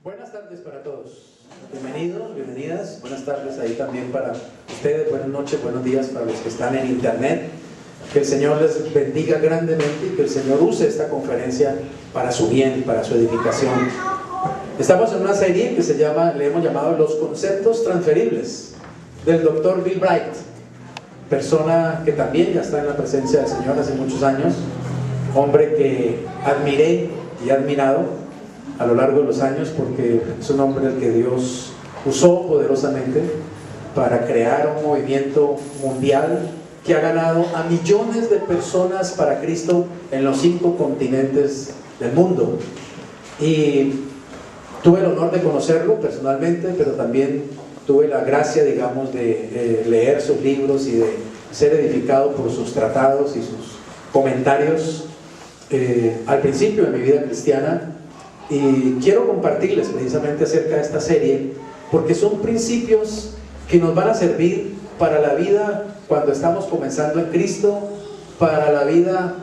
Buenas tardes para todos. Bienvenidos, bienvenidas. Buenas tardes ahí también para ustedes. Buenas noches, buenos días para los que están en internet. Que el Señor les bendiga grandemente y que el Señor use esta conferencia para su bien, para su edificación. Estamos en una serie que le hemos llamado Los Conceptos Transferibles, del Dr. Bill Bright, persona que también ya está en la presencia del Señor hace muchos años, hombre que admiré y he admirado a lo largo de los años, porque es un hombre al que Dios usó poderosamente para crear un movimiento mundial que ha ganado a millones de personas para Cristo en los 5 continentes del mundo. Y tuve el honor de conocerlo personalmente, pero también tuve la gracia, digamos, de leer sus libros y de ser edificado por sus tratados y sus comentarios al principio de mi vida cristiana. Y quiero compartirles precisamente acerca de esta serie, porque son principios que nos van a servir para la vida cuando estamos comenzando en Cristo, para la vida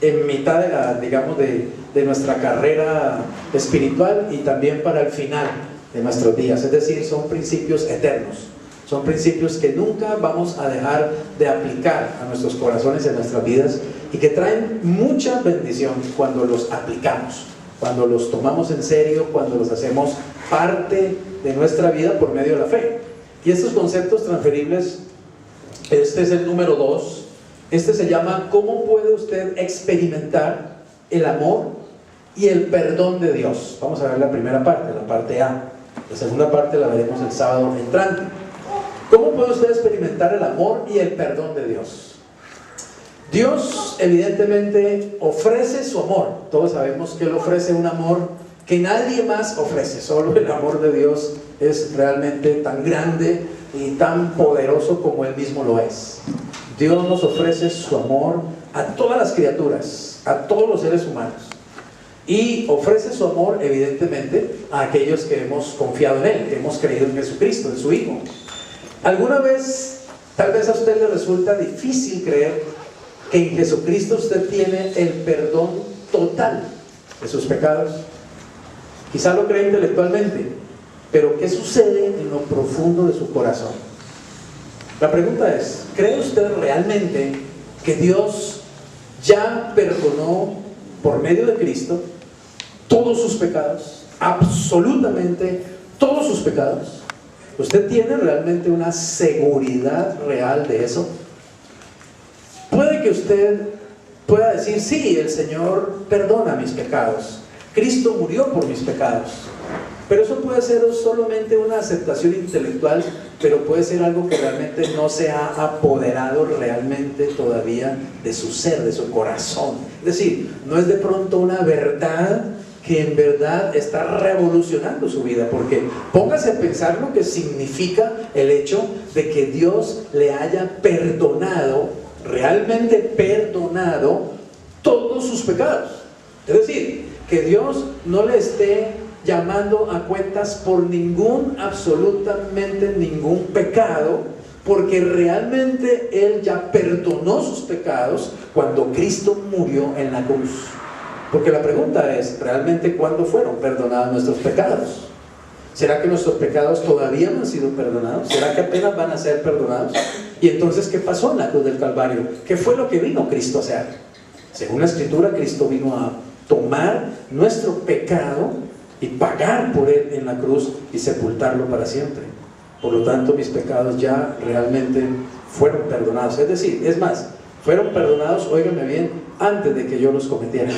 en mitad de nuestra carrera espiritual y también para el final de nuestros días. Es decir, son principios eternos, son principios que nunca vamos a dejar de aplicar a nuestros corazones y a nuestras vidas, y que traen mucha bendición cuando los aplicamos, cuando los tomamos en serio, cuando los hacemos parte de nuestra vida por medio de la fe. Y estos conceptos transferibles, este es el número 2. Este se llama ¿cómo puede usted experimentar el amor y el perdón de Dios? Vamos a ver la primera parte, la parte A. La segunda parte la veremos el sábado entrante. ¿Cómo puede usted experimentar el amor y el perdón de Dios? Dios evidentemente ofrece su amor. Todos sabemos que Él ofrece un amor que nadie más ofrece. Solo el amor de Dios es realmente tan grande y tan poderoso como Él mismo lo es. Dios nos ofrece su amor a todas las criaturas, a todos los seres humanos, y ofrece su amor evidentemente a aquellos que hemos confiado en Él, que hemos creído en Jesucristo, en su Hijo. ¿Alguna vez, tal vez a usted le resulta difícil creer que en Jesucristo usted tiene el perdón total de sus pecados? Quizá lo cree intelectualmente, pero ¿qué sucede en lo profundo de su corazón? La pregunta es, ¿cree usted realmente que Dios ya perdonó por medio de Cristo todos sus pecados? Absolutamente todos sus pecados. ¿Usted tiene realmente una seguridad real de eso? Puede que usted pueda decir, sí, el Señor perdona mis pecados, Cristo murió por mis pecados, pero eso puede ser solamente una aceptación intelectual, pero puede ser algo que realmente no se ha apoderado realmente todavía de su ser, de su corazón. Es decir, no es de pronto una verdad que en verdad está revolucionando su vida, porque póngase a pensar lo que significa el hecho de que Dios le haya perdonado, realmente perdonado todos sus pecados. Es decir, que Dios no le esté llamando a cuentas por absolutamente ningún pecado, porque realmente Él ya perdonó sus pecados cuando Cristo murió en la cruz. Porque la pregunta es, ¿realmente cuándo fueron perdonados nuestros pecados? ¿Será que nuestros pecados todavía no han sido perdonados? ¿Será que apenas van a ser perdonados? Y entonces, ¿qué pasó en la cruz del Calvario? ¿Qué fue lo que vino Cristo a hacer? Según la Escritura, Cristo vino a tomar nuestro pecado y pagar por él en la cruz y sepultarlo para siempre. Por lo tanto, mis pecados ya realmente fueron perdonados. Es decir, es más, fueron perdonados, óigame bien, antes de que yo los cometiera.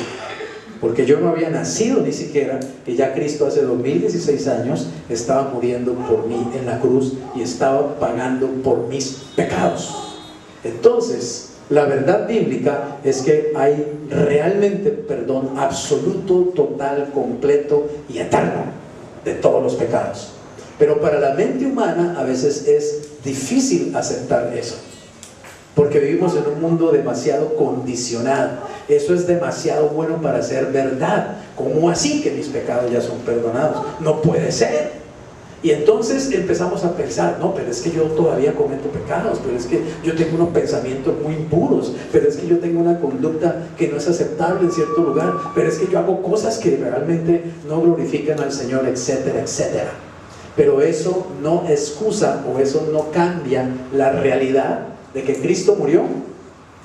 Porque yo no había nacido ni siquiera, y ya Cristo hace 2016 años estaba muriendo por mí en la cruz y estaba pagando por mis pecados. Entonces, la verdad bíblica es que hay realmente perdón absoluto, total, completo y eterno de todos los pecados. Pero para la mente humana a veces es difícil aceptar eso, porque vivimos en un mundo demasiado condicionado. Eso es demasiado bueno para ser verdad. ¿Cómo así que mis pecados ya son perdonados? No puede ser. Y entonces empezamos a pensar, no, pero es que yo todavía cometo pecados, pero es que yo tengo unos pensamientos muy impuros, pero es que yo tengo una conducta que no es aceptable en cierto lugar, pero es que yo hago cosas que realmente no glorifican al Señor, etcétera, etcétera. Pero eso no excusa o eso no cambia la realidad de que Cristo murió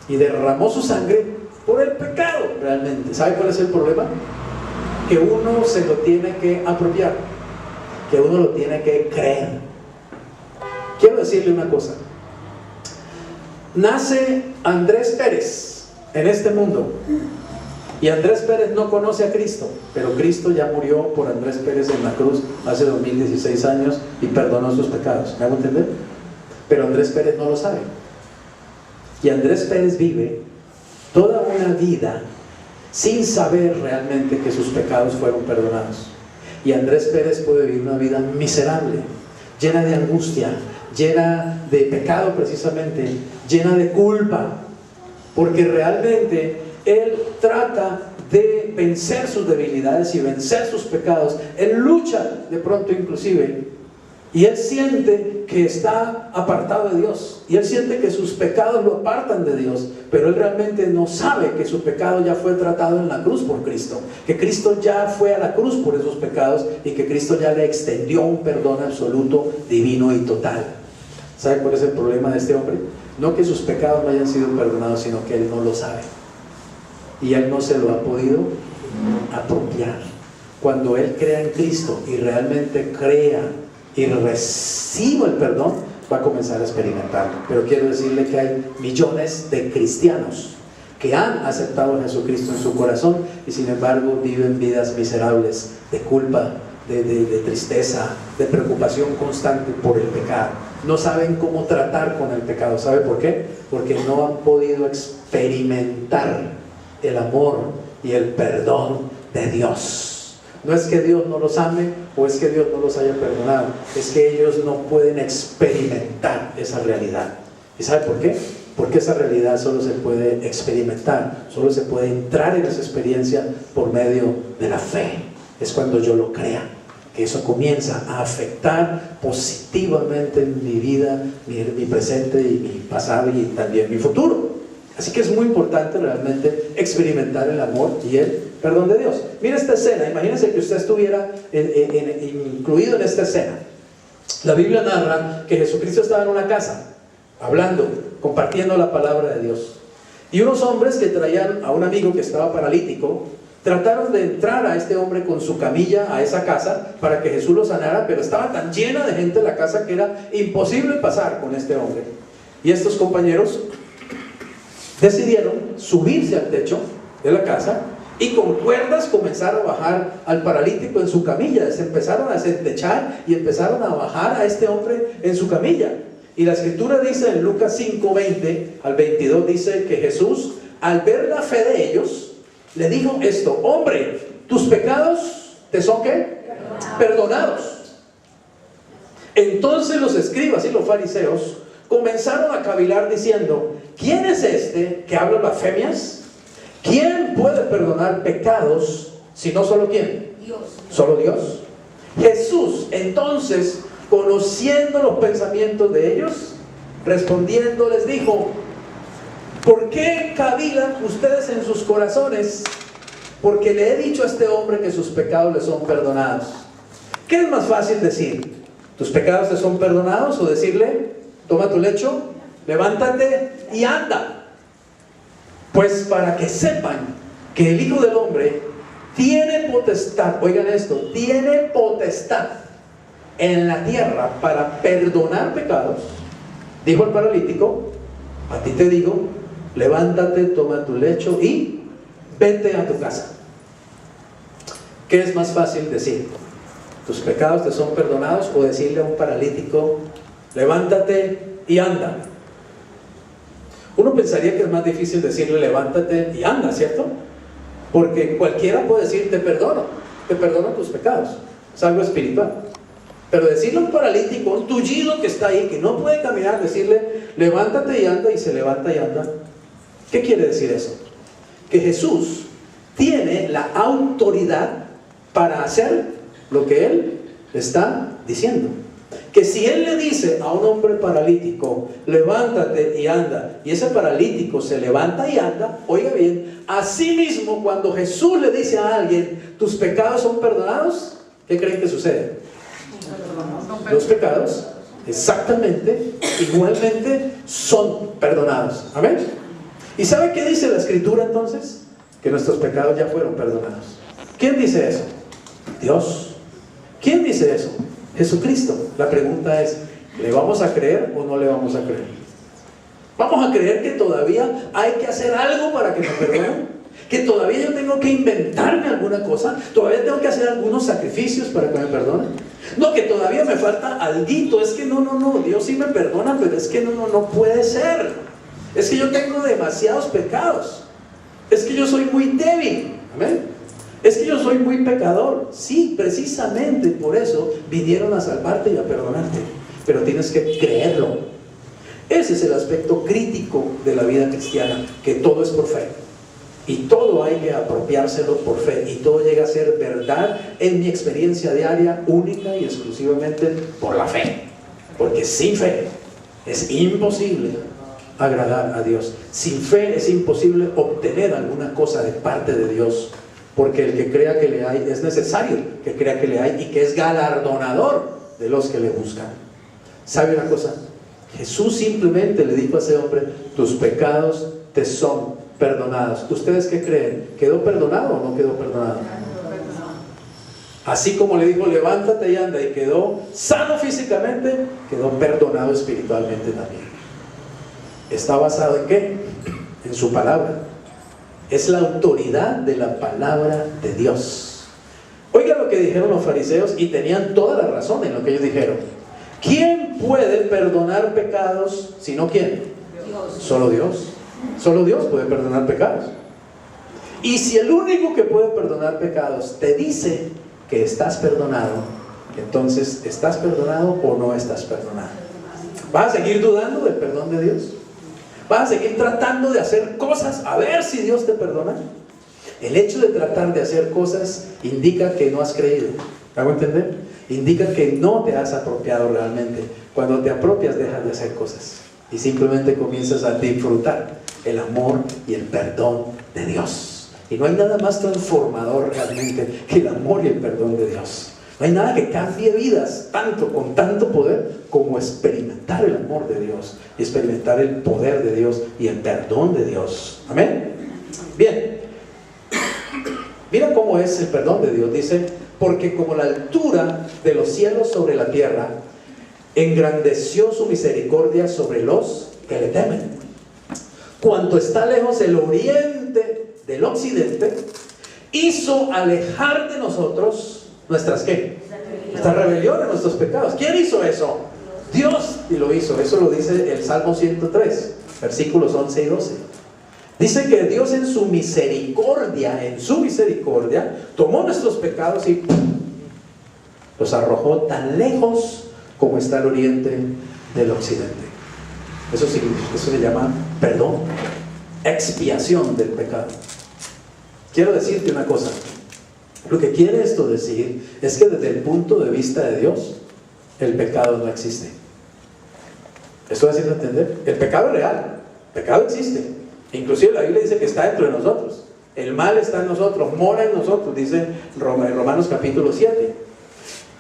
y derramó su sangre por el pecado realmente. ¿Sabe cuál es el problema? Que uno se lo tiene que apropiar, que uno lo tiene que creer. Quiero decirle una cosa. Nace Andrés Pérez en este mundo y Andrés Pérez no conoce a Cristo, pero Cristo ya murió por Andrés Pérez en la cruz hace 2016 años y perdonó sus pecados. ¿Me hago entender? Pero Andrés Pérez no lo sabe. Y Andrés Pérez vive toda una vida sin saber realmente que sus pecados fueron perdonados. Y Andrés Pérez puede vivir una vida miserable, llena de angustia, llena de pecado precisamente, llena de culpa, porque realmente él trata de vencer sus debilidades y vencer sus pecados. Él lucha de pronto inclusive, y él siente que está apartado de Dios, y él siente que sus pecados lo apartan de Dios, pero él realmente no sabe que su pecado ya fue tratado en la cruz por Cristo, que Cristo ya fue a la cruz por esos pecados y que Cristo ya le extendió un perdón absoluto, divino y total. ¿Sabe cuál es el problema de este hombre? No que sus pecados no hayan sido perdonados, sino que él no lo sabe y él no se lo ha podido apropiar. Cuando él crea en Cristo y realmente crea y reciba el perdón, va a comenzar a experimentarlo. Pero quiero decirle que hay millones de cristianos que han aceptado a Jesucristo en su corazón y sin embargo viven vidas miserables de culpa, de tristeza, de preocupación constante por el pecado. No saben cómo tratar con el pecado. ¿Sabe por qué? Porque no han podido experimentar el amor y el perdón de Dios. No es que Dios no los ame o es que Dios no los haya perdonado, es que ellos no pueden experimentar esa realidad. ¿Y sabe por qué? Porque esa realidad solo se puede experimentar, solo se puede entrar en esa experiencia por medio de la fe. Es cuando yo lo crea, que eso comienza a afectar positivamente mi vida, mi presente y mi pasado y también mi futuro. Así que es muy importante realmente experimentar el amor y el perdón de Dios. Mira esta escena, imagínense que usted estuviera incluido en esta escena. La Biblia narra que Jesucristo estaba en una casa, hablando, compartiendo la palabra de Dios. Y unos hombres que traían a un amigo que estaba paralítico, trataron de entrar a este hombre con su camilla a esa casa para que Jesús lo sanara, pero estaba tan llena de gente la casa que era imposible pasar con este hombre. Y estos compañeros decidieron subirse al techo de la casa y con cuerdas comenzaron a bajar al paralítico en su camilla. Se empezaron a techar y empezaron a bajar a este hombre en su camilla. Y la escritura dice en Lucas 5:20 al 22, dice que Jesús, al ver la fe de ellos, le dijo esto: hombre, tus pecados te son ¿qué? Perdonados. Entonces los escribas y los fariseos comenzaron a cavilar diciendo: ¿quién es este que habla blasfemias? ¿Quién puede perdonar pecados si no solo quién? Dios. ¿Solo Dios? Jesús, entonces, conociendo los pensamientos de ellos, respondiendo les dijo: ¿por qué cavilan ustedes en sus corazones? Porque le he dicho a este hombre que sus pecados le son perdonados. ¿Qué es más fácil decir? ¿Tus pecados te son perdonados? O decirle: toma tu lecho, levántate y anda. Pues para que sepan que el Hijo del Hombre tiene potestad, oigan esto, tiene potestad en la tierra para perdonar pecados, dijo el paralítico: a ti te digo, levántate, toma tu lecho y vete a tu casa. ¿Qué es más fácil decir? ¿Tus pecados te son perdonados? O decirle a un paralítico: levántate y anda. Uno pensaría que es más difícil decirle: levántate y anda, ¿cierto? Porque cualquiera puede decir: te perdono tus pecados. Es algo espiritual. Pero decirle a un paralítico, un tullido que está ahí, que no puede caminar, decirle: levántate y anda, y se levanta y anda. ¿Qué quiere decir eso? Que Jesús tiene la autoridad para hacer lo que Él está diciendo que si Él le dice a un hombre paralítico, levántate y anda, y ese paralítico se levanta y anda, oiga bien, asimismo cuando Jesús le dice a alguien, tus pecados son perdonados, ¿qué creen que sucede? Los pecados, exactamente, igualmente son perdonados. Amén. ¿Y sabe qué dice la Escritura entonces? Que nuestros pecados ya fueron perdonados. ¿Quién dice eso? Dios. ¿Quién dice eso? Jesucristo. La pregunta es, ¿le vamos a creer o no le vamos a creer? ¿Vamos a creer que todavía hay que hacer algo para que me perdonen? ¿Que todavía yo tengo que inventarme alguna cosa? ¿Todavía tengo que hacer algunos sacrificios para que me perdonen? No, que todavía me falta alguito. Es que no, Dios sí me perdona, pero es que no puede ser. Es que yo tengo demasiados pecados. Es que yo soy muy débil. Amén. Es que yo soy muy pecador. Sí, precisamente por eso vinieron a salvarte y a perdonarte. Pero tienes que creerlo. Ese es el aspecto crítico de la vida cristiana, que todo es por fe. Y todo hay que apropiárselo por fe. Y todo llega a ser verdad en mi experiencia diaria, única y exclusivamente por la fe. Porque sin fe es imposible agradar a Dios. Sin fe es imposible obtener alguna cosa de parte de Dios. Porque el que crea que le hay, es necesario que crea que le hay y que es galardonador de los que le buscan. ¿Sabe una cosa? Jesús simplemente le dijo a ese hombre, tus pecados te son perdonados. ¿Ustedes qué creen? ¿Quedó perdonado o no quedó perdonado? Así como le dijo, levántate y anda, y quedó sano físicamente, quedó perdonado espiritualmente también. ¿Está basado en qué? En su palabra. Es la autoridad de la palabra de Dios. Oiga lo que dijeron los fariseos, y tenían toda la razón en lo que ellos dijeron. ¿Quién puede perdonar pecados sino quién? Dios. Solo Dios. Solo Dios puede perdonar pecados. Y si el único que puede perdonar pecados te dice que estás perdonado, entonces ¿estás perdonado o no estás perdonado? ¿Vas a seguir dudando del perdón de Dios? ¿Vas a seguir tratando de hacer cosas a ver si Dios te perdona? El hecho de tratar de hacer cosas indica que no has creído. ¿Me hago entender? Indica que no te has apropiado realmente. Cuando te apropias, dejas de hacer cosas y simplemente comienzas a disfrutar el amor y el perdón de Dios. Y no hay nada más transformador realmente que el amor y el perdón de Dios. No hay nada que cambie vidas tanto, con tanto poder, como experimentar el amor de Dios y experimentar el poder de Dios y el perdón de Dios. Amén. Bien, mira cómo es el perdón de Dios. Dice, porque como la altura de los cielos sobre la tierra, engrandeció su misericordia sobre los que le temen. Cuanto está lejos el oriente del occidente, hizo alejar de nosotros nuestras ¿qué? Nuestras rebeliones, nuestros pecados. ¿Quién hizo eso? Dios, y lo hizo. Eso lo dice el Salmo 103, versículos 11 y 12. Dice que Dios en su misericordia, tomó nuestros pecados y los arrojó tan lejos como está el oriente del occidente. Eso se llama perdón, expiación del pecado. Quiero decirte una cosa. Lo que quiere esto decir es que desde el punto de vista de Dios, el pecado no existe. ¿Esto haciendo entender? El pecado es real, el pecado existe. Inclusive la Biblia dice que está dentro de nosotros. El mal está en nosotros, mora en nosotros, dice en Romanos capítulo 7.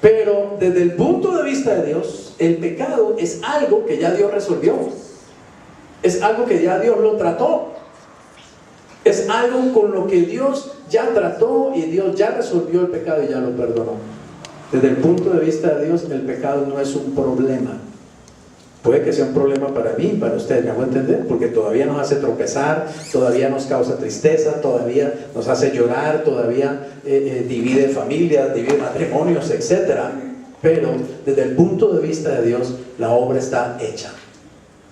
Pero desde el punto de vista de Dios, el pecado es algo que ya Dios resolvió. Es algo que ya Dios lo trató. Es algo con lo que Dios ya trató y Dios ya resolvió el pecado y ya lo perdonó. Desde el punto de vista de Dios, el pecado no es un problema. Puede que sea un problema para mí y para usted, ¿me hago entender? Porque todavía nos hace tropezar, todavía nos causa tristeza, todavía nos hace llorar, todavía divide familias, divide matrimonios, etc. Pero desde el punto de vista de Dios, la obra está hecha.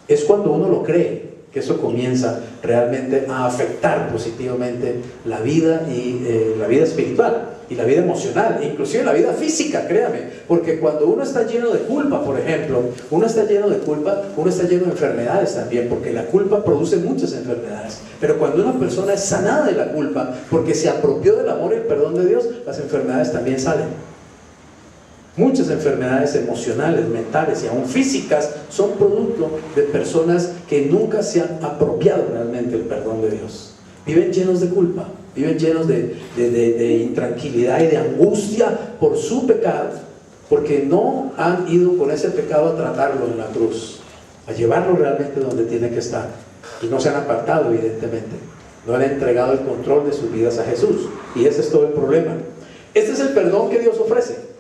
Es cuando uno lo cree que eso comienza realmente a afectar positivamente la vida y la vida espiritual y la vida emocional, inclusive la vida física, créame, porque cuando uno está lleno de culpa, por ejemplo, uno está lleno de enfermedades también, porque la culpa produce muchas enfermedades. Pero cuando una persona es sanada de la culpa, porque se apropió del amor y el perdón de Dios, las enfermedades también salen. Muchas enfermedades emocionales, mentales y aún físicas son producto de personas que nunca se han apropiado realmente del perdón de Dios. Viven llenos de culpa, viven llenos de intranquilidad y de angustia por su pecado, porque no han ido con ese pecado a tratarlo en la cruz, a llevarlo realmente donde tiene que estar, y no se han apartado evidentemente, no han entregado el control de sus vidas a Jesús, y ese es todo el problema. Este es el perdón que Dios ofrece.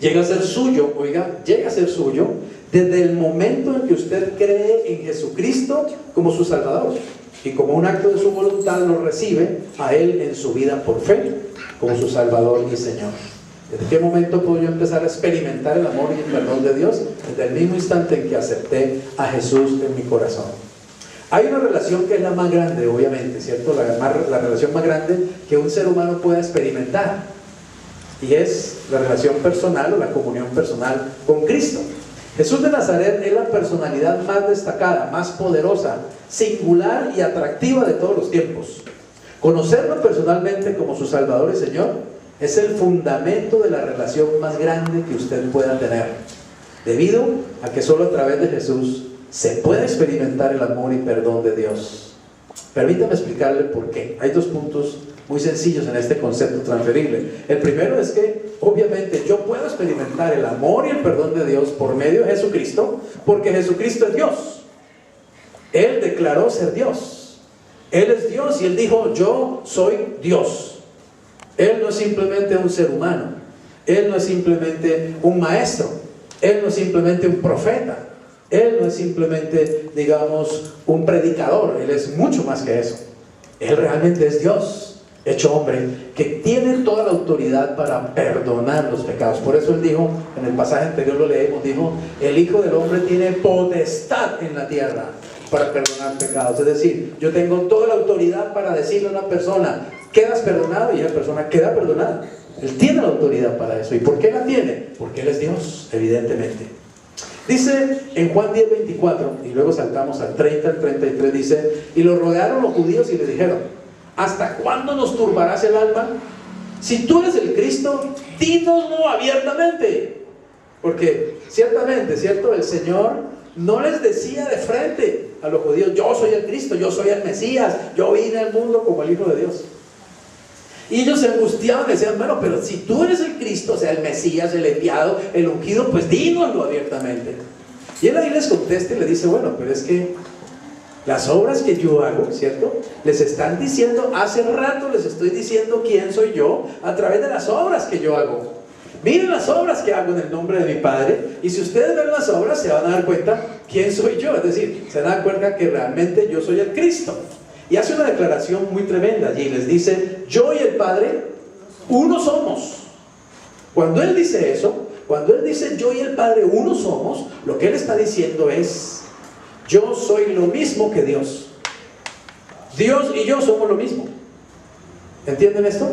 Llega a ser suyo, oiga, llega a ser suyo desde el momento en que usted cree en Jesucristo como su Salvador y como un acto de su voluntad lo recibe a Él en su vida por fe como su Salvador y Señor. ¿Desde qué momento puedo yo empezar a experimentar el amor y el perdón de Dios? Desde el mismo instante en que acepté a Jesús en mi corazón. Hay una relación que es la más grande, obviamente, ¿cierto? La relación más grande que un ser humano pueda experimentar, y es la relación personal o la comunión personal con Cristo. Jesús de Nazaret es la personalidad más destacada, más poderosa, singular y atractiva de todos los tiempos. Conocerlo personalmente como su Salvador y Señor es el fundamento de la relación más grande que usted pueda tener, debido a que solo a través de Jesús se puede experimentar el amor y perdón de Dios. Permítame explicarle por qué. Hay dos puntos muy sencillos en este concepto transferible. El primero es que obviamente yo puedo experimentar el amor y el perdón de Dios por medio de Jesucristo, porque Jesucristo es Dios. Él declaró ser Dios. Él es Dios y Él dijo: yo soy Dios. Él no es simplemente un ser humano, Él no es simplemente un maestro, Él no es simplemente un profeta, Él no es simplemente, digamos, un predicador. Él es mucho más que eso. Él realmente es Dios hecho hombre, que tiene toda la autoridad para perdonar los pecados. Por eso Él dijo, en el pasaje anterior lo leemos, dijo: el Hijo del Hombre tiene potestad en la tierra para perdonar pecados. Es decir, yo tengo toda la autoridad para decirle a una persona: quedas perdonado, y la persona queda perdonada. Él tiene la autoridad para eso. ¿Y por qué la tiene? Porque Él es Dios, evidentemente. Dice en Juan 10:24, y luego saltamos al 30, al 33, dice: y lo rodearon los judíos y le dijeron: ¿hasta cuándo nos turbarás el alma? Si tú eres el Cristo, dínoslo abiertamente. Porque ciertamente, ¿cierto? El Señor no les decía de frente a los judíos: yo soy el Cristo, yo soy el Mesías, yo vine al mundo como el Hijo de Dios. Y ellos se angustiaban y decían: bueno, pero si tú eres el Cristo, o sea, el Mesías, el enviado, el ungido, pues dínoslo abiertamente. Y Él ahí les contesta y le dice: bueno, pero es que las obras que yo hago, ¿cierto? Les están diciendo, hace rato les estoy diciendo quién soy yo a través de las obras que yo hago. Miren las obras que hago en el nombre de mi Padre, y si ustedes ven las obras se van a dar cuenta quién soy yo. Es decir, se dan cuenta que realmente yo soy el Cristo. Y hace una declaración muy tremenda allí. Les dice: yo y el Padre uno somos. Cuando Él dice eso, cuando Él dice yo y el Padre uno somos, lo que Él está diciendo es: yo soy lo mismo que Dios. Dios y yo somos lo mismo. ¿Entienden esto?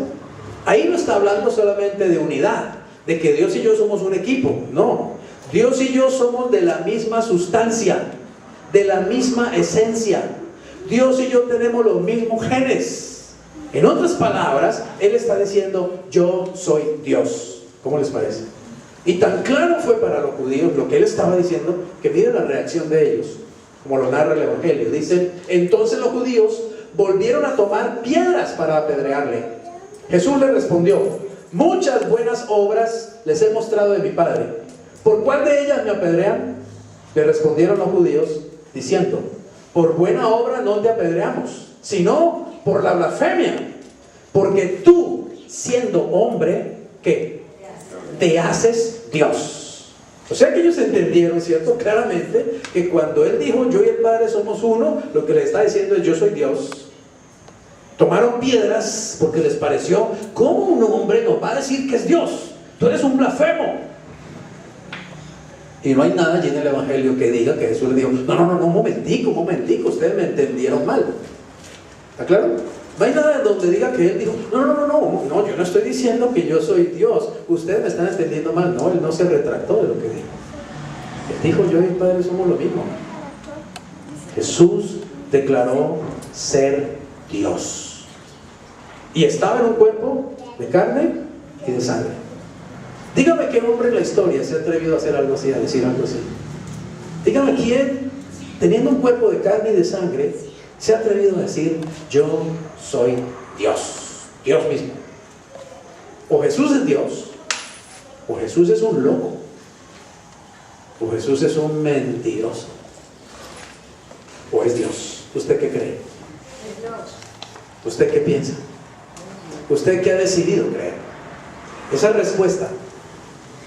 Ahí no está hablando solamente de unidad, de que Dios y yo somos un equipo. No, Dios y yo somos de la misma sustancia, de la misma esencia. Dios y yo tenemos los mismos genes. En otras palabras, Él está diciendo: yo soy Dios. ¿Cómo les parece? Y tan claro fue para los judíos lo que Él estaba diciendo, que miren la reacción de ellos, como lo narra el Evangelio. Dice: entonces los judíos volvieron a tomar piedras para apedrearle. Jesús le respondió: muchas buenas obras les he mostrado de mi Padre. ¿Por cuál de ellas me apedrean? Le respondieron los judíos diciendo: por buena obra no te apedreamos, sino por la blasfemia, porque tú, siendo hombre, ¿qué? Te haces Dios. O sea que ellos entendieron, ¿cierto? Claramente que cuando Él dijo: yo y el Padre somos uno, lo que le está diciendo es: yo soy Dios. Tomaron piedras porque les pareció: ¿cómo un hombre nos va a decir que es Dios? Tú eres un blasfemo. Y no hay nada allí en el Evangelio que diga que Jesús le dijo: no, un momentico, ustedes me entendieron mal. ¿Está claro? No hay nada donde diga que Él dijo: no, yo no estoy diciendo que yo soy Dios, ustedes me están entendiendo mal. No, Él no se retractó de lo que dijo. Él dijo: yo y el Padre somos lo mismo. Jesús declaró ser Dios, y estaba en un cuerpo de carne y de sangre. Dígame qué hombre en la historia se ha atrevido a hacer algo así, a decir algo así. Dígame quién, teniendo un cuerpo de carne y de sangre, se ha atrevido a decir: yo soy Dios, Dios mismo. O Jesús es Dios, o Jesús es un loco, o Jesús es un mentiroso, o es Dios. ¿Usted qué cree? ¿Usted qué piensa? ¿Usted qué ha decidido creer? Esa respuesta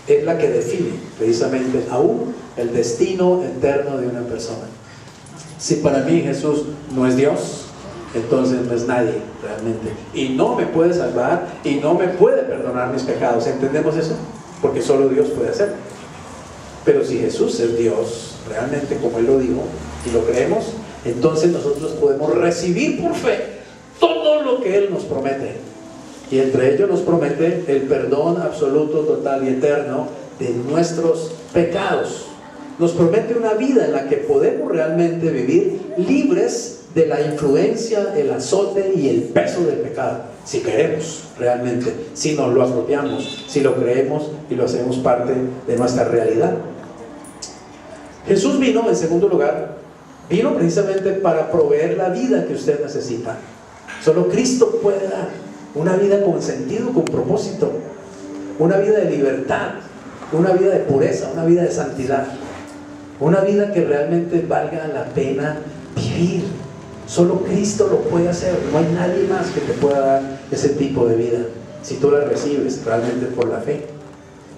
es la que define precisamente aún el destino eterno de una persona. Si para mí Jesús no es Dios, entonces no es nadie realmente, y no me puede salvar y no me puede perdonar mis pecados. ¿Entendemos eso? Porque solo Dios puede hacerlo. Pero si Jesús es Dios realmente, como Él lo dijo, y lo creemos, entonces nosotros podemos recibir por fe todo lo que Él nos promete. Y entre ellos nos promete el perdón absoluto, total y eterno de nuestros pecados. Nos promete una vida en la que podemos realmente vivir libres de la influencia, el azote y el peso del pecado, si queremos realmente, si nos lo apropiamos, si lo creemos y lo hacemos parte de nuestra realidad. Jesús vino, en segundo lugar, vino precisamente para proveer la vida que usted necesita. Solo Cristo puede dar una vida con sentido, con propósito, una vida de libertad, una vida de pureza, una vida de santidad, una vida que realmente valga la pena vivir. Solo Cristo lo puede hacer. No hay nadie más que te pueda dar ese tipo de vida, si tú la recibes realmente por la fe.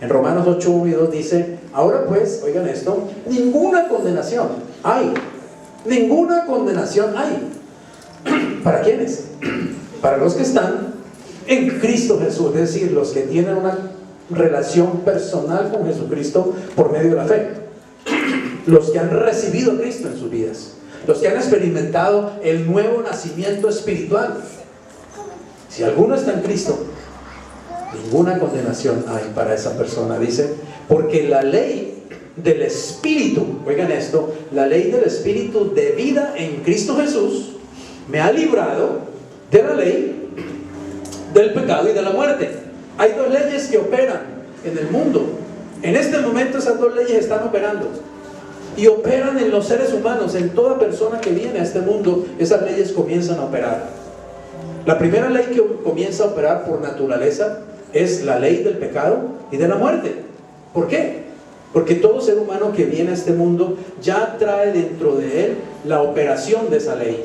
En Romanos 8, 1 y 2 dice: ahora pues, oigan esto, ninguna condenación hay. Ninguna condenación hay. ¿Para quiénes? Para los que están en Cristo Jesús, es decir, los que tienen una relación personal con Jesucristo por medio de la fe, los que han recibido a Cristo en sus vidas, los que han experimentado el nuevo nacimiento espiritual. Si alguno está en Cristo, ninguna condenación hay para esa persona. Dice: porque la ley del Espíritu, oigan esto, la ley del Espíritu de vida en Cristo Jesús me ha librado de la ley del pecado y de la muerte. Hay dos leyes que operan en el mundo. En este momento esas dos leyes están operando y operan en los seres humanos, en toda persona que viene a este mundo. Esas leyes comienzan a operar. La primera ley que comienza a operar por naturaleza es la ley del pecado y de la muerte. ¿Por qué? Porque todo ser humano que viene a este mundo ya trae dentro de él la operación de esa ley.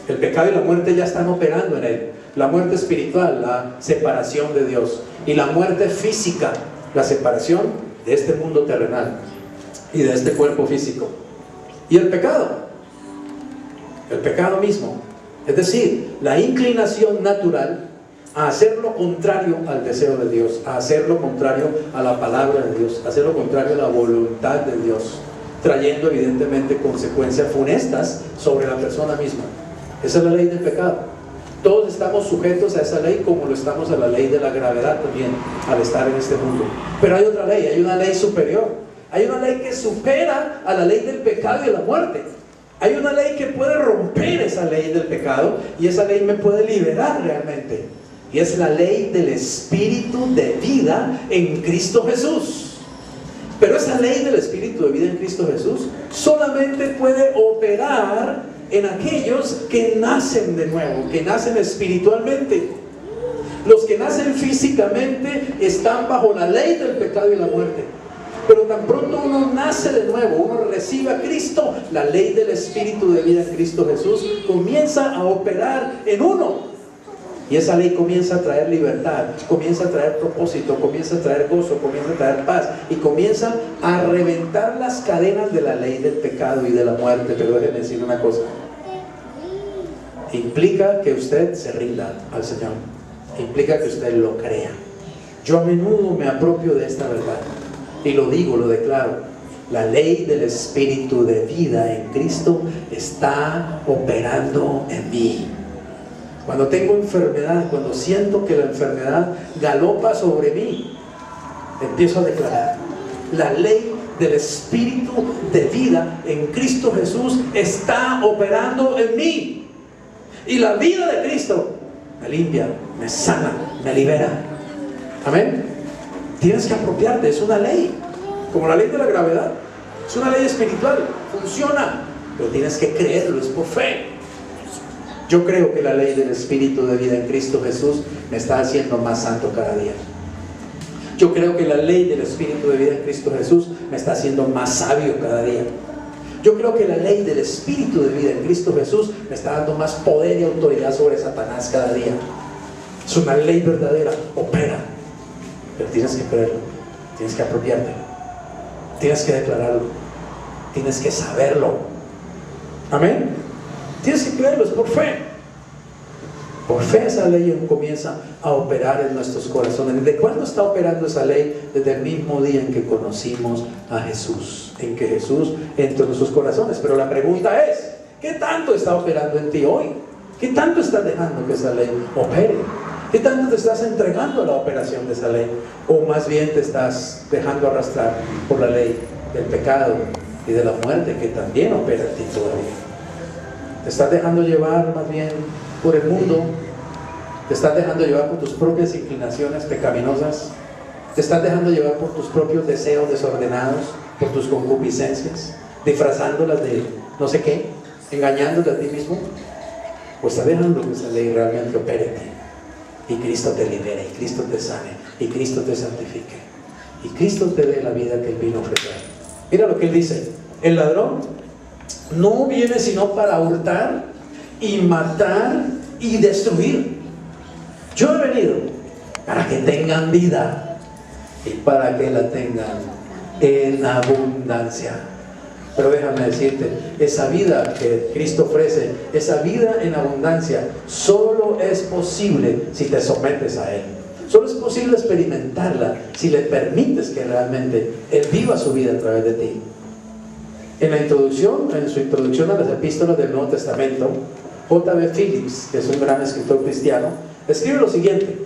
El pecado y la muerte ya están operando en él. La muerte espiritual, la separación de Dios, y la muerte física, la separación de este mundo terrenal y de este cuerpo físico. Y el pecado mismo, es decir, la inclinación natural a hacer lo contrario al deseo de Dios, a hacer lo contrario a la palabra de Dios, a hacer lo contrario a la voluntad de Dios, trayendo evidentemente consecuencias funestas sobre la persona misma. Esa es la ley del pecado. Todos estamos sujetos a esa ley, como lo estamos a la ley de la gravedad también, al estar en este mundo. Pero hay otra ley, hay una ley superior. Hay una ley que supera a la ley del pecado y de la muerte. Hay una ley que puede romper esa ley del pecado, y esa ley me puede liberar realmente. Y es la ley del Espíritu de vida en Cristo Jesús. Pero esa ley del Espíritu de vida en Cristo Jesús solamente puede operar en aquellos que nacen de nuevo, que nacen espiritualmente. Los que nacen físicamente están bajo la ley del pecado y la muerte. Pero tan pronto uno nace de nuevo, uno recibe a Cristo, la ley del Espíritu de vida en Cristo Jesús comienza a operar en uno. Y esa ley comienza a traer libertad, comienza a traer propósito, comienza a traer gozo, comienza a traer paz, y comienza a reventar las cadenas de la ley del pecado y de la muerte. Pero déjenme decir una cosa: implica que usted se rinda al Señor, implica que usted lo crea. Yo a menudo me apropio de esta verdad y lo digo, lo declaro: la ley del Espíritu de vida en Cristo está operando en mí. Cuando tengo enfermedad, cuando siento que la enfermedad galopa sobre mí, empiezo a declarar: la ley del Espíritu de vida en Cristo Jesús está operando en mí. Y la vida de Cristo me limpia, me sana, me libera. Amén. Tienes que apropiarte, es una ley, como la ley de la gravedad. Es una ley espiritual, funciona, pero tienes que creerlo, es por fe. Yo creo que la ley del Espíritu de vida en Cristo Jesús me está haciendo más santo cada día. Yo creo que la ley del Espíritu de vida en Cristo Jesús me está haciendo más sabio cada día. Yo creo que la ley del Espíritu de vida en Cristo Jesús me está dando más poder y autoridad sobre Satanás cada día. Es una ley verdadera, opera. Pero tienes que creerlo, tienes que apropiártelo, tienes que declararlo, tienes que saberlo. Amén. Tienes que creerlo, es por fe. Por fe esa ley comienza a operar en nuestros corazones. ¿Desde cuándo está operando esa ley? Desde el mismo día en que conocimos a Jesús, en que Jesús entró en nuestros corazones. Pero la pregunta es, ¿qué tanto está operando en ti hoy? ¿Qué tanto estás dejando que esa ley opere? ¿Qué tanto te estás entregando a la operación de esa ley? ¿O más bien te estás dejando arrastrar por la ley del pecado y de la muerte que también opera en ti todavía? ¿Te estás dejando llevar más bien por el mundo? ¿Te estás dejando llevar por tus propias inclinaciones pecaminosas? ¿Te estás dejando llevar por tus propios deseos desordenados, por tus concupiscencias, disfrazándolas de no sé qué, engañándote a ti mismo? ¿O estás dejando que esa ley realmente opere en ti? Y Cristo te libere, y Cristo te sane, y Cristo te santifique, y Cristo te dé la vida que Él vino a ofrecer. Mira lo que Él dice: el ladrón no viene sino para hurtar y matar y destruir. Yo he venido para que tengan vida y para que la tengan en abundancia. Pero déjame decirte, esa vida que Cristo ofrece, esa vida en abundancia, solo es posible si te sometes a Él. Solo es posible experimentarla si le permites que realmente Él viva su vida a través de ti. En su introducción a las epístolas del Nuevo Testamento, J.B. Phillips, que es un gran escritor cristiano, escribe lo siguiente: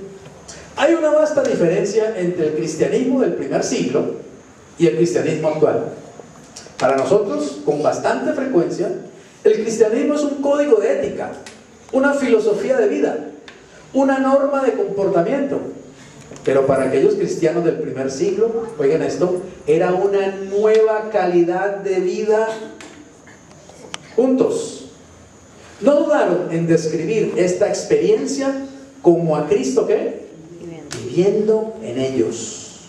hay una vasta diferencia entre el cristianismo del primer siglo y el cristianismo actual. Para nosotros, con bastante frecuencia, el cristianismo es un código de ética, una filosofía de vida, una norma de comportamiento. Pero para aquellos cristianos del primer siglo, oigan esto, era una nueva calidad de vida juntos. No dudaron en describir esta experiencia como a Cristo, ¿qué? Viviendo en ellos.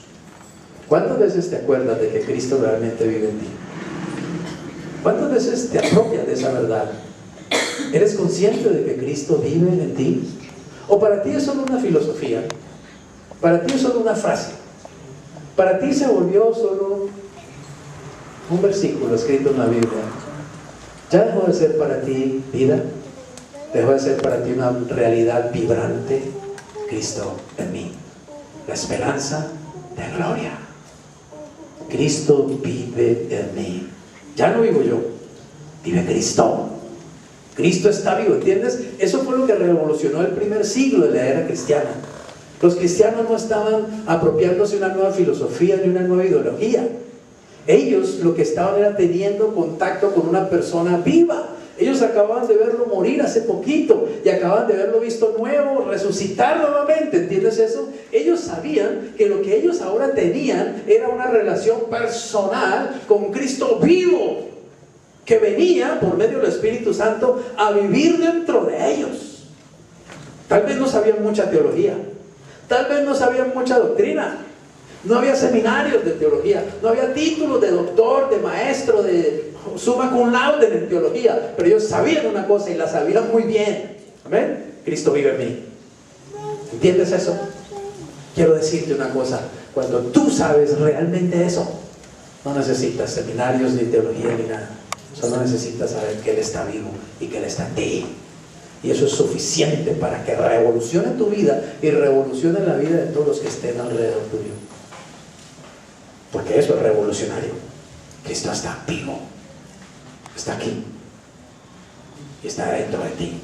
¿Cuántas veces te acuerdas de que Cristo realmente vive en ti? ¿Cuántas veces te apropias de esa verdad? ¿Eres consciente de que Cristo vive en ti? ¿O para ti es solo una filosofía? ¿Para ti es solo una frase? ¿Para ti se volvió solo un versículo escrito en la Biblia? ¿Ya dejó de ser para ti vida? ¿Dejó de ser para ti una realidad vibrante? Cristo en mí, la esperanza de gloria. Cristo vive en mí. Ya no vivo yo, vive Cristo. Cristo está vivo, ¿entiendes? Eso fue lo que revolucionó el primer siglo de la era cristiana. Los cristianos no estaban apropiándose de una nueva filosofía ni una nueva ideología. Ellos lo que estaban era teniendo contacto con una persona viva. Ellos acababan de verlo morir hace poquito y acababan de verlo visto nuevo, resucitar nuevamente, ¿entiendes eso? Ellos sabían que lo que ellos ahora tenían era una relación personal con Cristo vivo, que venía por medio del Espíritu Santo a vivir dentro de ellos. Tal vez no sabían mucha teología, tal vez no sabían mucha doctrina, no había seminarios de teología, no había títulos de doctor, de maestro, de summa cum laude en teología, pero ellos sabían una cosa y la sabían muy bien. Amén. Cristo vive en mí. ¿Entiendes eso? Quiero decirte una cosa: cuando tú sabes realmente eso, no necesitas seminarios ni teología ni nada. Solo necesitas saber que Él está vivo y que Él está en ti. Y eso es suficiente para que revolucione tu vida y revolucione la vida de todos los que estén alrededor tuyo. Porque eso es revolucionario. Cristo está vivo, está aquí y está dentro de ti.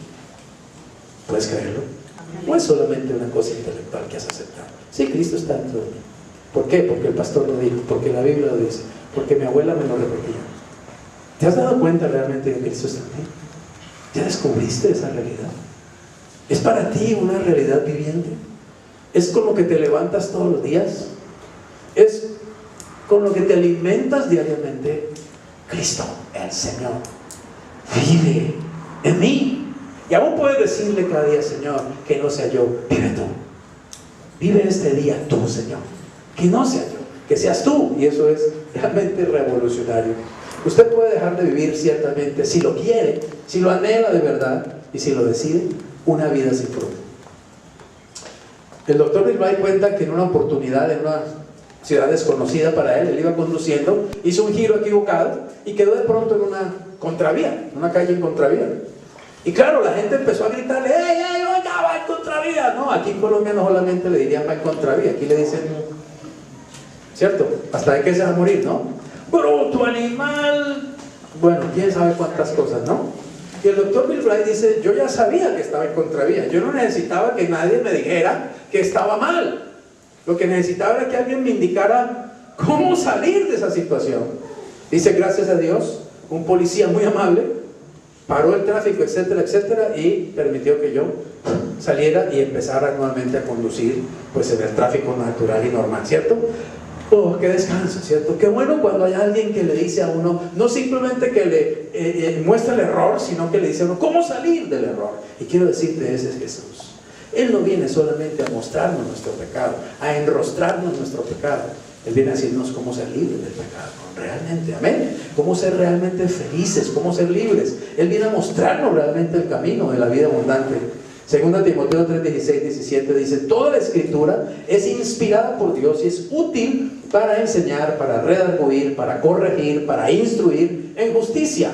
¿Puedes creerlo? No es solamente una cosa intelectual que has aceptado. Sí, Cristo está dentro de mí. ¿Por qué? Porque el pastor lo dijo, porque la Biblia lo dice, porque mi abuela me lo repetía. ¿Te has dado cuenta realmente de que Cristo está en ti? ¿Ya descubriste esa realidad? ¿Es para ti una realidad viviente? ¿Es con lo que te levantas todos los días? con lo que te alimentas diariamente, Cristo, el Señor, vive en mí. Y aún puedes decirle cada día: Señor, que no sea yo, vive tú. Vive este día tú, Señor, que no sea yo, que seas tú. Y eso es realmente revolucionario. Usted puede dejar de vivir ciertamente, si lo quiere, si lo anhela de verdad y si lo decide, una vida sin fruto. El doctor Bill Bright cuenta que en una oportunidad en una ciudad desconocida para él iba conduciendo, hizo un giro equivocado y quedó de pronto en una contravía, en una calle en contravía. Y claro, la gente empezó a gritarle: ¡Ey, ey, oiga, va en contravía! No, aquí en Colombia no solamente le dirían va en contravía, aquí le dicen, ¿cierto? ¿Hasta de qué se va a morir, no? ¡Bruto animal! Bueno, quién sabe cuántas cosas, ¿no? Y el doctor Bill Bright dice: yo ya sabía que estaba en contravía, yo no necesitaba que nadie me dijera que estaba mal. Lo que necesitaba era que alguien me indicara cómo salir de esa situación. Dice: gracias a Dios, un policía muy amable paró el tráfico, etcétera, etcétera, y permitió que yo saliera y empezara nuevamente a conducir pues en el tráfico natural y normal, ¿cierto? Oh, qué descanso, ¿cierto? Qué bueno cuando hay alguien que le dice a uno, no simplemente que le muestra el error, sino que le dice a uno cómo salir del error. Y quiero decirte, ese es Jesús. Él no viene solamente a mostrarnos nuestro pecado, a enrostrarnos nuestro pecado. Él viene a decirnos cómo ser libres del pecado, realmente, amén. Cómo ser realmente felices, cómo ser libres. Él viene a mostrarnos realmente el camino de la vida abundante. Segunda Timoteo 3, 16, 17 dice: toda la escritura es inspirada por Dios y es útil para enseñar, para redarguir, para corregir, para instruir en justicia,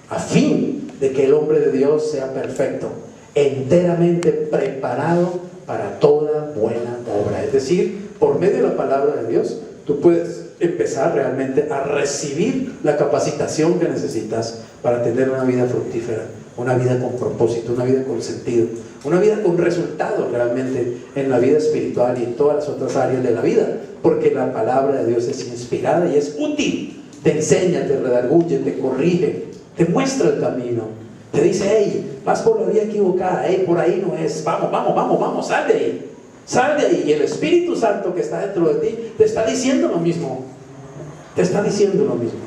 a fin de que el hombre de Dios sea perfecto, enteramente preparado para toda buena obra. Es decir, por medio de la palabra de Dios, tú puedes empezar realmente a recibir la capacitación que necesitas para tener una vida fructífera, una vida con propósito, una vida con sentido, una vida con resultados realmente en la vida espiritual y en todas las otras áreas de la vida, porque la palabra de Dios es inspirada y es útil. Te enseña, te redarguye, te corrige, te muestra el camino, te dice: hey, vas por la vía equivocada, hey, por ahí no es, vamos, sal de ahí. Sal de ahí. Y el Espíritu Santo que está dentro de ti te está diciendo lo mismo. Te está diciendo lo mismo.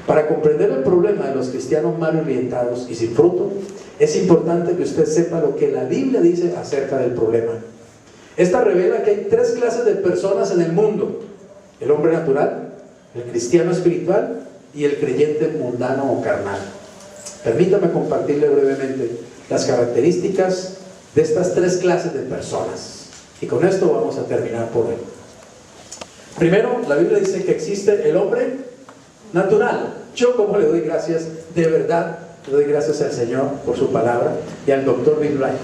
Para comprender el problema de los cristianos mal orientados y sin fruto, es importante que usted sepa lo que la Biblia dice acerca del problema. Esta revela que hay tres clases de personas en el mundo: el hombre natural, el cristiano espiritual y el creyente mundano o carnal. Permítame compartirle brevemente las características de estas tres clases de personas. Y con esto vamos a terminar por hoy. Primero, la Biblia dice que existe el hombre natural. Yo, como le doy gracias, de verdad, le doy gracias al Señor por su palabra y al doctor Bill Bright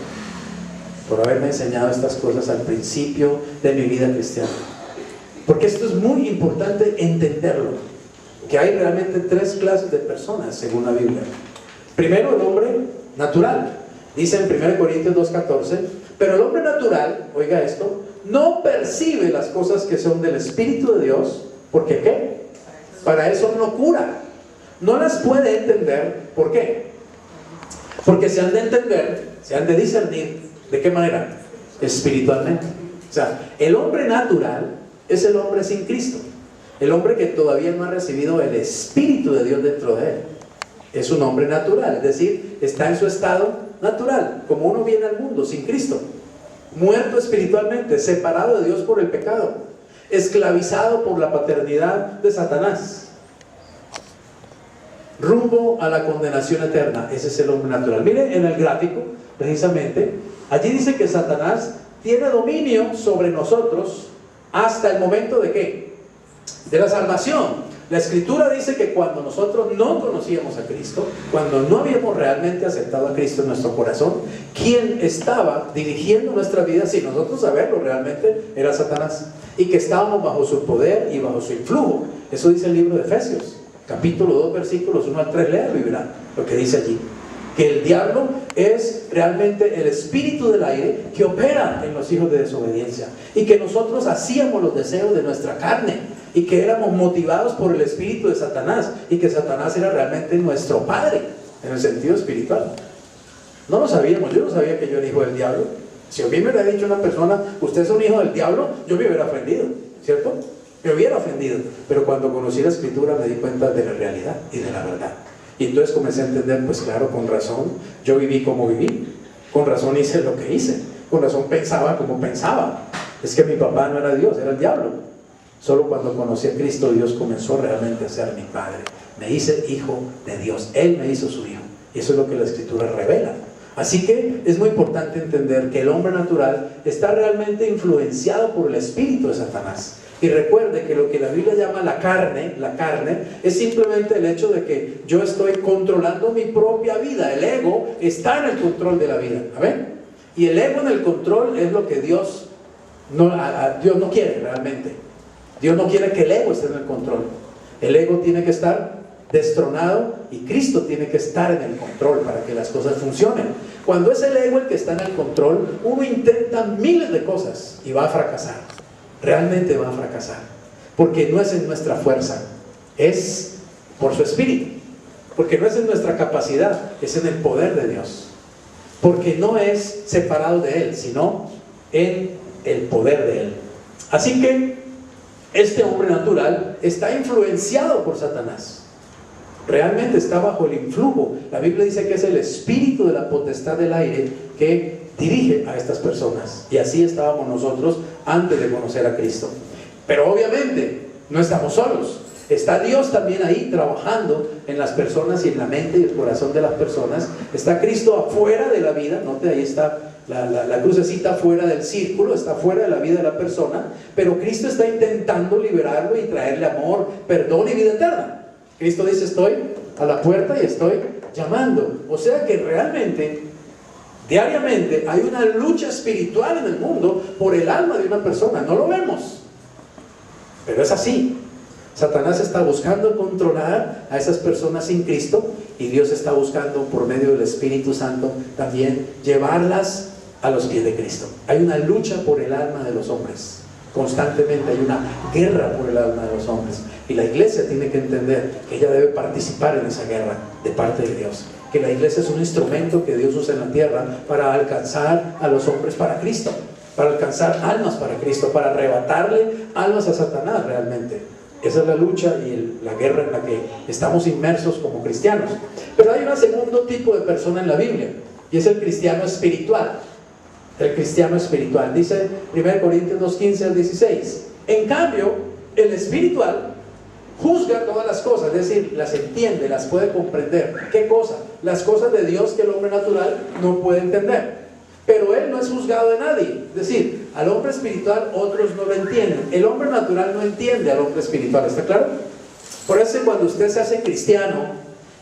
por haberme enseñado estas cosas al principio de mi vida cristiana. Porque esto es muy importante entenderlo, que hay realmente tres clases de personas según la Biblia. Primero, el hombre natural. Dice en 1 Corintios 2:14: pero el hombre natural, oiga esto, no percibe las cosas que son del Espíritu de Dios, porque ¿qué? Para eso no cura, no las puede entender. ¿Por qué? Porque se han de entender, se han de discernir. ¿De qué manera? Espiritualmente. O sea, el hombre natural es el hombre sin Cristo, el hombre que todavía no ha recibido el Espíritu de Dios dentro de él. Es un hombre natural, es decir, está en su estado natural, como uno viene al mundo sin Cristo, muerto espiritualmente, separado de Dios por el pecado, esclavizado por la paternidad de Satanás, rumbo a la condenación eterna. Ese es el hombre natural. Mire en el gráfico, precisamente, allí dice que Satanás tiene dominio sobre nosotros hasta el momento de ¿qué? De la salvación. La Escritura dice que cuando nosotros no conocíamos a Cristo, cuando no habíamos realmente aceptado a Cristo en nuestro corazón, quien estaba dirigiendo nuestra vida sin nosotros saberlo realmente era Satanás, y que estábamos bajo su poder y bajo su influjo. Eso dice el libro de Efesios, capítulo 2, versículos 1 al 3. Léalo y verá lo que dice allí, que el diablo es realmente el espíritu del aire que opera en los hijos de desobediencia, y que nosotros hacíamos los deseos de nuestra carne, y que éramos motivados por el espíritu de Satanás, y que Satanás era realmente nuestro padre en el sentido espiritual. No lo sabíamos. Yo no sabía que yo era hijo del diablo. Si a mí me hubiera dicho una persona: usted es un hijo del diablo, yo me hubiera ofendido, ¿cierto? me hubiera ofendido, pero cuando conocí la escritura me di cuenta de la realidad y de la verdad. Y entonces comencé a entender, pues claro, con razón, yo viví como viví, con razón hice lo que hice, con razón pensaba como pensaba. Es que mi papá no era Dios, era el diablo. Solo cuando conocí a Cristo, Dios comenzó realmente a ser mi Padre. Me hice hijo de Dios, Él me hizo su hijo. Y eso es lo que la escritura revela. Así que es muy importante entender que el hombre natural está realmente influenciado por el espíritu de Satanás. Y recuerde que lo que la Biblia llama la carne, es simplemente el hecho de que yo estoy controlando mi propia vida. El ego está en el control de la vida. ¿Amén? Y el ego en el control es lo que Dios no quiere realmente. Dios no quiere que el ego esté en el control. El ego tiene que estar destronado y Cristo tiene que estar en el control para que las cosas funcionen. Cuando es el ego el que está en el control, uno intenta miles de cosas y va a fracasar. Realmente va a fracasar, porque no es en nuestra fuerza, es por su espíritu, porque no es en nuestra capacidad, es en el poder de Dios, porque no es separado de Él, sino en el poder de Él. Así que este hombre natural está influenciado por Satanás. Realmente está bajo el influjo. La Biblia dice que es el espíritu de la potestad del aire que dirige a estas personas. Y así estábamos nosotros antes de conocer a Cristo. Pero obviamente no estamos solos. Está Dios también ahí trabajando en las personas y en la mente y el corazón de las personas. Está Cristo afuera de la vida. Note, ahí está la crucecita fuera del círculo, está fuera de la vida de la persona. Pero Cristo está intentando liberarlo y traerle amor, perdón y vida eterna. Cristo dice: estoy a la puerta y estoy llamando. O sea que realmente, diariamente, hay una lucha espiritual en el mundo por el alma de una persona. No lo vemos, pero es así. Satanás está buscando controlar a esas personas sin Cristo, y Dios está buscando por medio del Espíritu Santo también llevarlas a los pies de Cristo. Hay una lucha por el alma de los hombres. Constantemente hay una guerra por el alma de los hombres, y la iglesia tiene que entender que ella debe participar en esa guerra de parte de Dios, que la iglesia es un instrumento que Dios usa en la tierra para alcanzar a los hombres para Cristo, para alcanzar almas para Cristo, para arrebatarle almas a Satanás realmente. Esa es la lucha y la guerra en la que estamos inmersos como cristianos. Pero hay un segundo tipo de persona en la Biblia, y es el cristiano espiritual. El cristiano espiritual, dice 1 Corintios 2:15 al 16. En cambio, el espiritual juzga todas las cosas, es decir, las entiende, las puede comprender. ¿Qué cosa? Las cosas de Dios que el hombre natural no puede entender. Pero él no es juzgado de nadie. Es decir, al hombre espiritual otros no lo entienden. El hombre natural no entiende al hombre espiritual, ¿está claro? Por eso cuando usted se hace cristiano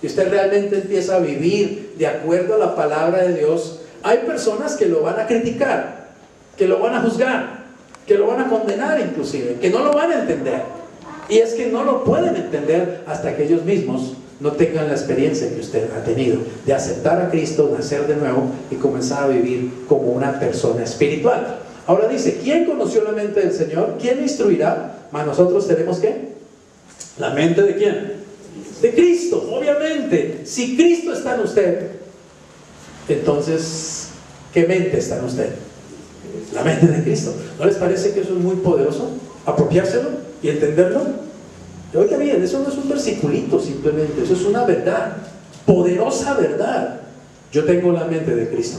y usted realmente empieza a vivir de acuerdo a la palabra de Dios, hay personas que lo van a criticar, que lo van a juzgar, que lo van a condenar inclusive, que no lo van a entender. Y es que no lo pueden entender hasta que ellos mismos no tengan la experiencia que usted ha tenido de aceptar a Cristo, nacer de nuevo y comenzar a vivir como una persona espiritual. Ahora dice: ¿quién conoció la mente del Señor? ¿Quién le instruirá? Mas nosotros tenemos ¿qué? ¿La mente de quién? De Cristo, obviamente. Si Cristo está en usted, entonces, ¿qué mente está en usted? La mente de Cristo. ¿No les parece que eso es muy poderoso? Apropiárselo y entenderlo. Oiga bien, eso no es un versiculito simplemente, eso es una verdad, poderosa verdad. Yo tengo la mente de Cristo,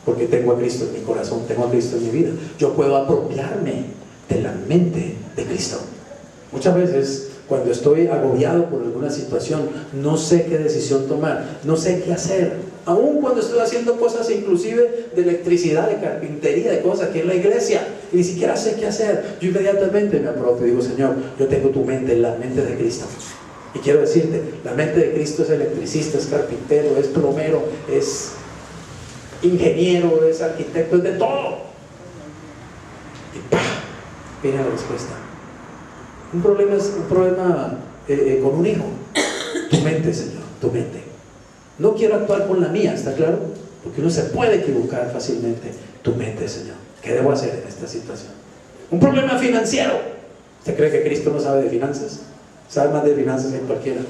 porque tengo a Cristo en mi corazón, tengo a Cristo en mi vida. Yo puedo apropiarme de la mente de Cristo. Muchas veces, cuando estoy agobiado por alguna situación, no sé qué decisión tomar, no sé qué hacer. Aún cuando estoy haciendo cosas inclusive de electricidad, de carpintería, de cosas aquí en la iglesia, y ni siquiera sé qué hacer, yo inmediatamente me apropio y digo: Señor, yo tengo tu mente, la mente de Cristo. Y quiero decirte, la mente de Cristo es electricista, es carpintero, es plomero, es ingeniero, es arquitecto, es de todo. Y ¡pah! Viene la respuesta. Un problema es un problema con un hijo. Tu mente, Señor, tu mente. No quiero actuar con la mía, ¿está claro? Porque uno se puede equivocar fácilmente. Tu mente, Señor, ¿qué debo hacer en esta situación? Un problema financiero. ¿Usted cree que Cristo no sabe de finanzas? Sabe más de finanzas que cualquiera.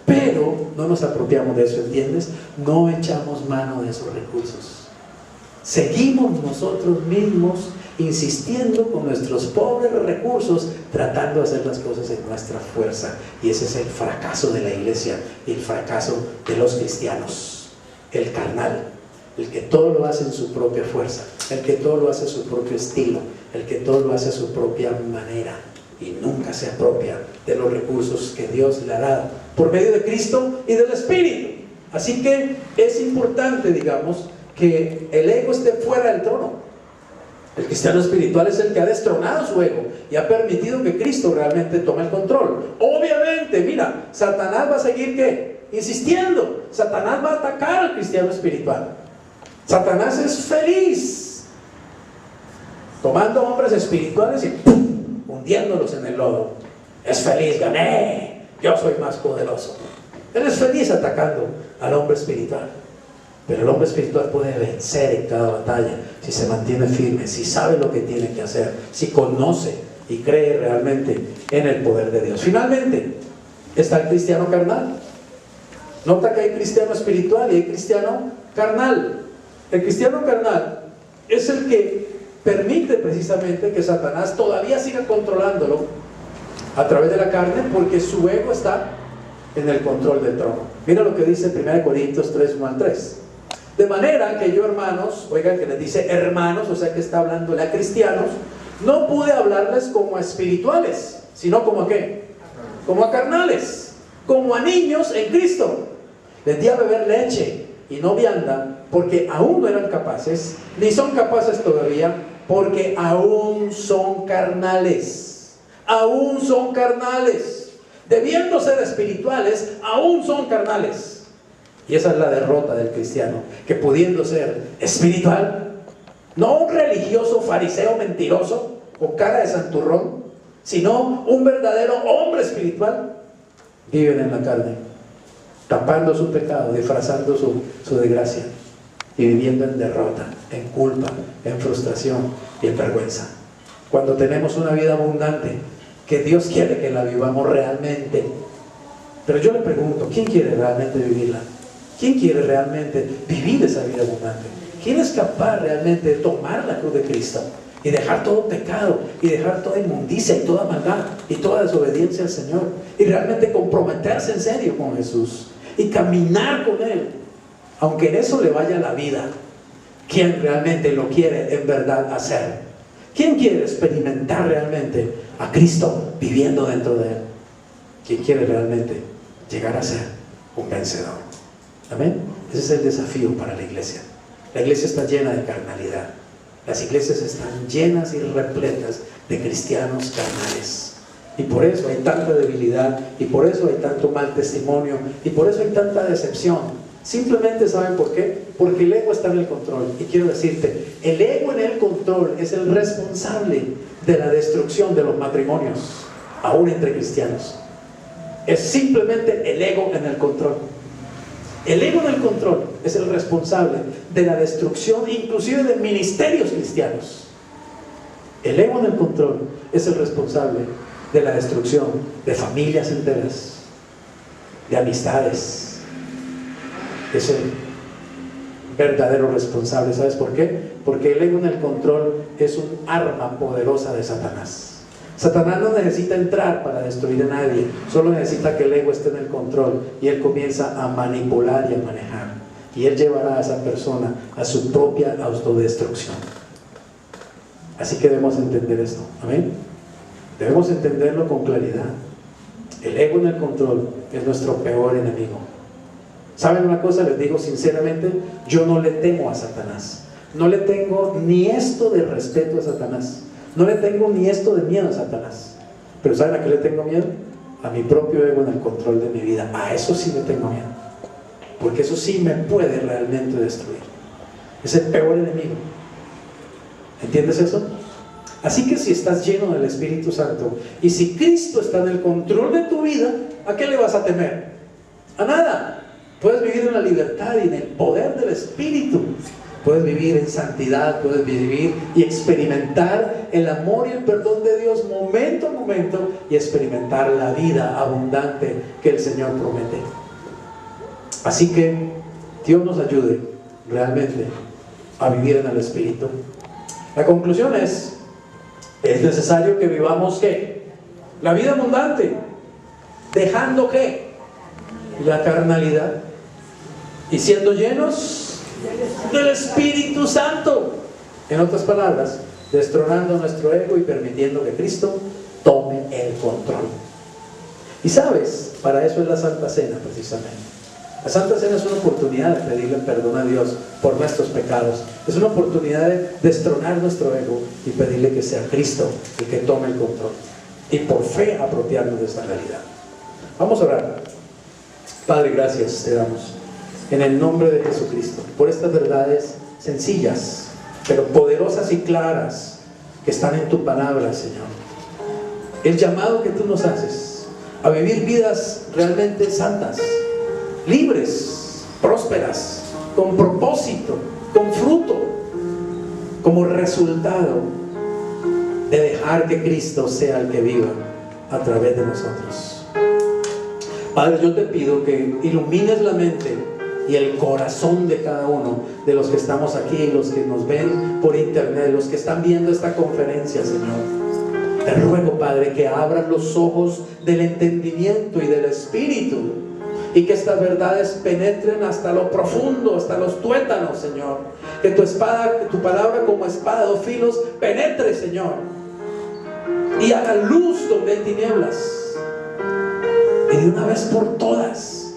Pero no nos apropiamos de eso, ¿entiendes? No echamos mano de esos recursos. Seguimos nosotros mismos insistiendo con nuestros pobres recursos, tratando de hacer las cosas en nuestra fuerza. Y ese es el fracaso de la iglesia y el fracaso de los cristianos. El carnal, el que todo lo hace en su propia fuerza, el que todo lo hace a su propio estilo, el que todo lo hace a su propia manera y nunca se apropia de los recursos que Dios le ha dado por medio de Cristo y del Espíritu. Así que es importante, digamos, que el ego esté fuera del trono. El cristiano espiritual es el que ha destronado su ego y ha permitido que Cristo realmente tome el control. Obviamente, mira, Satanás va a seguir ¿qué? Insistiendo. Satanás va a atacar al cristiano espiritual. Satanás es feliz tomando hombres espirituales y ¡pum!, hundiéndolos en el lodo. Es feliz, gané, yo soy más poderoso. Él es feliz atacando al hombre espiritual. Pero el hombre espiritual puede vencer en cada batalla si se mantiene firme, si sabe lo que tiene que hacer, si conoce y cree realmente en el poder de Dios. Finalmente, está el cristiano carnal. Nota que hay cristiano espiritual y hay cristiano carnal. El cristiano carnal es el que permite precisamente que Satanás todavía siga controlándolo a través de la carne, porque su ego está en el control del trono. Mira lo que dice 1 Corintios 3, 1 al 3. De manera que yo, hermanos, oigan que les dice hermanos, o sea que está hablándole a cristianos, no pude hablarles como a espirituales, sino como a ¿qué? Como a carnales, como a niños en Cristo. Les di a beber leche y no vianda, porque aún no eran capaces, ni son capaces todavía, porque aún son carnales. Aún son carnales. Debiendo ser espirituales, aún son carnales. Y esa es la derrota del cristiano, que pudiendo ser espiritual, no un religioso fariseo mentiroso con cara de santurrón, sino un verdadero hombre espiritual, viven en la carne, tapando su pecado, disfrazando su desgracia y viviendo en derrota, en culpa, en frustración y en vergüenza. Cuando tenemos una vida abundante, que Dios quiere que la vivamos realmente. Pero yo le pregunto, ¿quién quiere realmente vivirla? ¿Quién quiere realmente vivir esa vida abundante? ¿Quién es capaz realmente de tomar la cruz de Cristo y dejar todo pecado y dejar toda inmundicia y toda maldad y toda desobediencia al Señor y realmente comprometerse en serio con Jesús y caminar con Él, aunque en eso le vaya la vida? ¿Quién realmente lo quiere en verdad hacer? ¿Quién quiere experimentar realmente a Cristo viviendo dentro de Él? ¿Quién quiere realmente llegar a ser un vencedor? Amén. Ese es el desafío para la iglesia. La iglesia está llena de carnalidad. Las iglesias están llenas y repletas de cristianos carnales. Y por eso hay tanta debilidad, y por eso hay tanto mal testimonio, y por eso hay tanta decepción. Simplemente, ¿saben por qué? Porque el ego está en el control. Y quiero decirte, el ego en el control es el responsable de la destrucción de los matrimonios, aún entre cristianos. Es simplemente el ego en el control. El ego en el control es el responsable de la destrucción inclusive de ministerios cristianos. El ego en el control es el responsable de la destrucción de familias enteras, de amistades. Es el verdadero responsable. ¿Sabes por qué? Porque el ego en el control es un arma poderosa de Satanás. Satanás no necesita entrar para destruir a nadie, solo necesita que el ego esté en el control y él comienza a manipular y a manejar, y él llevará a esa persona a su propia autodestrucción. Así que debemos entender esto, amén. Debemos entenderlo con claridad. El ego en el control es nuestro peor enemigo. ¿Saben una cosa? Les digo sinceramente, yo no le temo a Satanás. No le tengo ni esto de respeto a Satanás. No le tengo ni esto de miedo a Satanás. Pero ¿saben a qué le tengo miedo? A mi propio ego en el control de mi vida. A eso sí le tengo miedo, porque eso sí me puede realmente destruir. Es el peor enemigo. ¿Entiendes eso? Así que si estás lleno del Espíritu Santo y si Cristo está en el control de tu vida, ¿a qué le vas a temer? A nada. Puedes vivir en la libertad y en el poder del Espíritu. Puedes vivir en santidad, puedes vivir y experimentar el amor y el perdón de Dios momento a momento y experimentar la vida abundante que el Señor promete. Así que Dios nos ayude realmente a vivir en el Espíritu. La conclusión es necesario que vivamos ¿qué? La vida abundante, dejando ¿qué? La carnalidad y siendo llenos del Espíritu Santo. En otras palabras, destronando nuestro ego y permitiendo que Cristo tome el control. Y sabes, para eso es la Santa Cena precisamente. La Santa Cena es una oportunidad de pedirle perdón a Dios por nuestros pecados. Es una oportunidad de destronar nuestro ego y pedirle que sea Cristo el que tome el control. Y por fe apropiarnos de esta realidad. Vamos a orar. Padre, gracias te damos en el nombre de Jesucristo por estas verdades sencillas, pero poderosas y claras que están en tu palabra, Señor. El llamado que tú nos haces a vivir vidas realmente santas, libres, prósperas, con propósito, con fruto, como resultado de dejar que Cristo sea el que viva a través de nosotros. Padre, yo te pido que ilumines la mente y el corazón de cada uno de los que estamos aquí, los que nos ven por internet, los que están viendo esta conferencia, Señor. Te ruego, Padre, que abran los ojos del entendimiento y del espíritu, y que estas verdades penetren hasta lo profundo, hasta los tuétanos, Señor. Que tu espada, tu palabra como espada de dos filos penetre, Señor, y haga luz donde hay tinieblas. Y de una vez por todas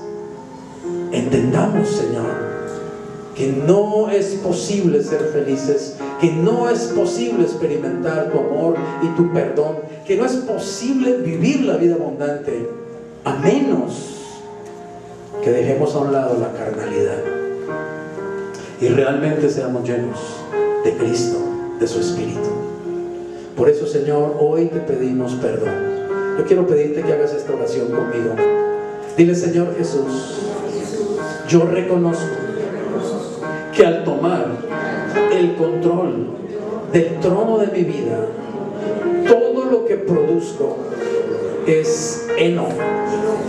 entendamos, Señor, que no es posible ser felices, que no es posible experimentar tu amor y tu perdón, que no es posible vivir la vida abundante a menos que dejemos a un lado la carnalidad y realmente seamos llenos de Cristo, de su Espíritu. Por eso, Señor, hoy te pedimos perdón. Yo quiero pedirte que hagas esta oración conmigo. Dile: Señor Jesús, yo reconozco que al tomar el control del trono de mi vida, todo lo que produzco es heno,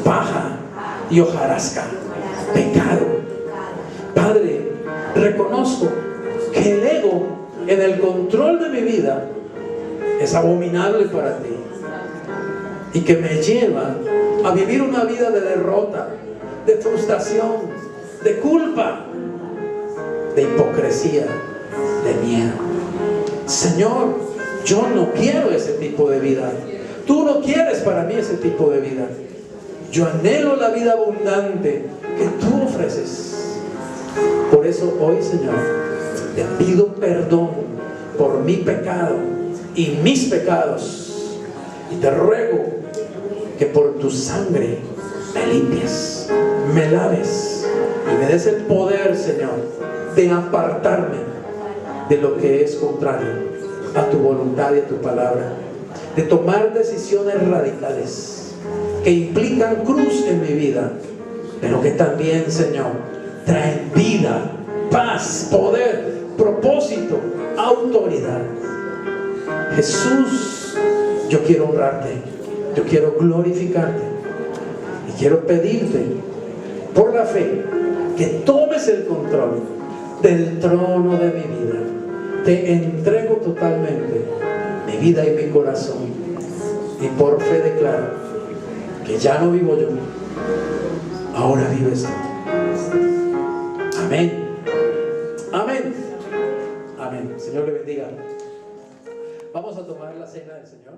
paja y hojarasca, pecado. Padre, reconozco que el ego en el control de mi vida es abominable para ti y que me lleva a vivir una vida de derrota, de frustración, de culpa, de hipocresía, de miedo. Señor, yo no quiero ese tipo de vida. Tú no quieres para mí ese tipo de vida. Yo anhelo la vida abundante que tú ofreces. Por eso hoy, Señor, te pido perdón por mi pecado y mis pecados, y te ruego que por tu sangre me limpies, me laves y me des el poder, Señor, de apartarme de lo que es contrario a tu voluntad y a tu palabra, de tomar decisiones radicales que implican cruz en mi vida, pero que también, Señor, traen vida, paz, poder, propósito, autoridad. Jesús, yo quiero honrarte, yo quiero glorificarte y quiero pedirte por la fe que tomes el control del trono de mi vida. Te entrego totalmente mi vida y mi corazón, y por fe declaro que ya no vivo yo, ahora vives tú. Amén. Amén. Amén. Señor le bendiga. Vamos a tomar la cena del Señor.